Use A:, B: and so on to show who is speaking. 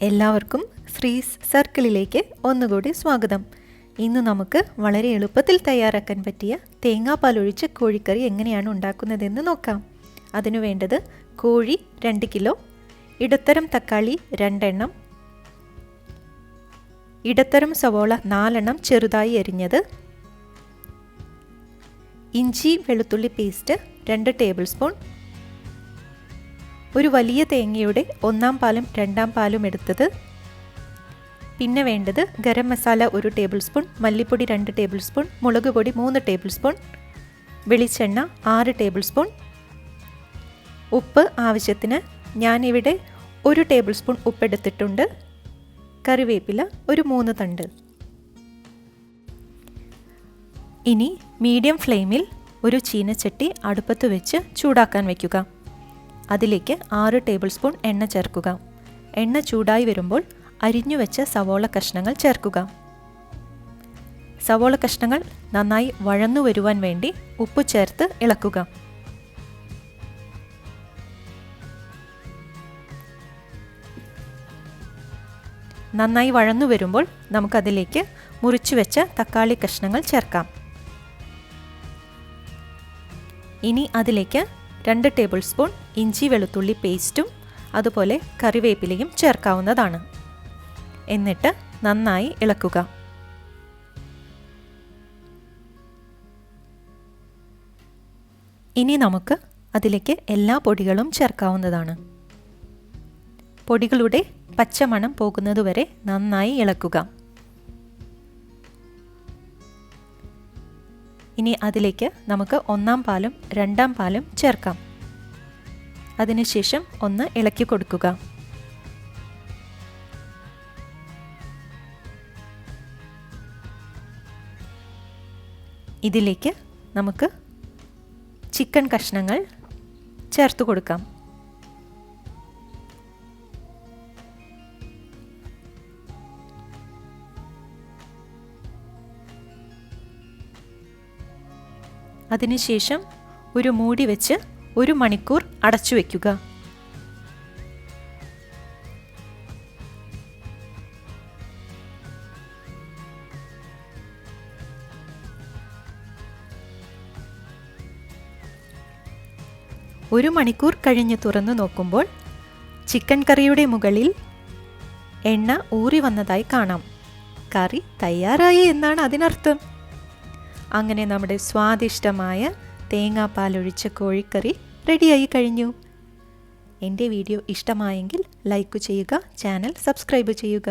A: എല്ലാവർക്കും ശ്രീസ് സർക്കിളിലേക്ക് ഒന്നുകൂടി സ്വാഗതം. ഇന്ന് നമുക്ക് വളരെ എളുപ്പത്തിൽ തയ്യാറാക്കാൻ പറ്റിയ തേങ്ങാപ്പാൽ ഒഴിച്ച് കോഴിക്കറി എങ്ങനെയാണ് ഉണ്ടാക്കുന്നതെന്ന് നോക്കാം. അതിനു വേണ്ടത് കോഴി 2 കിലോ, ഇടത്തരം തക്കാളി 2 എണ്ണം, ഇടത്തരം സവോള 4 എണ്ണം ചെറുതായി അരിഞ്ഞത്, ഇഞ്ചി വെളുത്തുള്ളി പേസ്റ്റ് 2 ടേബിൾ സ്പൂൺ, ഒരു വലിയ തേങ്ങയുടെ 1-ാം പാലും 2-ാം പാലും എടുത്തത്, പിന്നെ വേണ്ടത് ഗരം മസാല 1 ടേബിൾ സ്പൂൺ, മല്ലിപ്പൊടി 2 ടേബിൾ സ്പൂൺ, മുളക് പൊടി 3 ടേബിൾ സ്പൂൺ, വെളിച്ചെണ്ണ 6 ടേബിൾ സ്പൂൺ, ഉപ്പ് ആവശ്യത്തിന്, ഞാനിവിടെ 1 ടേബിൾ സ്പൂൺ ഉപ്പെടുത്തിട്ടുണ്ട്, കറിവേപ്പില ഒരു 3 തണ്ട്. ഇനി മീഡിയം ഫ്ലെയിമിൽ ഒരു ചീനച്ചട്ടി അടുപ്പത്ത് വെച്ച് ചൂടാക്കാൻ വയ്ക്കുക. അതിലേക്ക് 6 ടേബിൾ സ്പൂൺ എണ്ണ ചേർക്കുക. എണ്ണ ചൂടായി വരുമ്പോൾ അരിഞ്ഞു വെച്ച സവോള കഷ്ണങ്ങൾ ചേർക്കുക. സവോള കഷ്ണങ്ങൾ നന്നായി വഴന്നു വരുവാൻ വേണ്ടി ഉപ്പ് ചേർത്ത് ഇളക്കുക. നന്നായി വഴന്നു വരുമ്പോൾ നമുക്കതിലേക്ക് മുറിച്ചു വെച്ച തക്കാളി കഷ്ണങ്ങൾ ചേർക്കാം. ഇനി അതിലേക്ക് 2 ടേബിൾ സ്പൂൺ ഇഞ്ചി വെളുത്തുള്ളി പേസ്റ്റും അതുപോലെ കറിവേപ്പിലയും ചേർക്കാവുന്നതാണ്. എന്നിട്ട് നന്നായി ഇളക്കുക. ഇനി നമുക്ക് അതിലേക്ക് എല്ലാ പൊടികളും ചേർക്കാവുന്നതാണ്. പൊടികളുടെ പച്ചമണം പോകുന്നതുവരെ നന്നായി ഇളക്കുക. ഇനി അതിലേക്ക് നമുക്ക് 1-ാം പാലും 2-ാം പാലും ചേർക്കാം. അതിനുശേഷം ഒന്ന് ഇളക്കി കൊടുക്കുക. ഇതിലേക്ക് നമുക്ക് ചിക്കൻ കഷ്ണങ്ങൾ ചേർത്ത് കൊടുക്കാം. അതിനുശേഷം ഒരു മൂടി വെച്ച് 1 മണിക്കൂർ അടച്ചു വയ്ക്കുക. ഒരു മണിക്കൂർ കഴിഞ്ഞ് തുറന്നു നോക്കുമ്പോൾ ചിക്കൻ കറിയുടെ മുകളിൽ എണ്ണ ഊറി വന്നതായി കാണാം. കറി തയ്യാറായി എന്നാണ് അതിനർത്ഥം. അങ്ങനെ നമ്മുടെ സ്വാദിഷ്ടമായ തേങ്ങാപ്പാലൊഴിച്ച കോഴിക്കറി റെഡിയായി കഴിഞ്ഞു. എൻ്റെ വീഡിയോ ഇഷ്ടമായെങ്കിൽ ലൈക്ക് ചെയ്യുക, ചാനൽ സബ്സ്ക്രൈബ് ചെയ്യുക.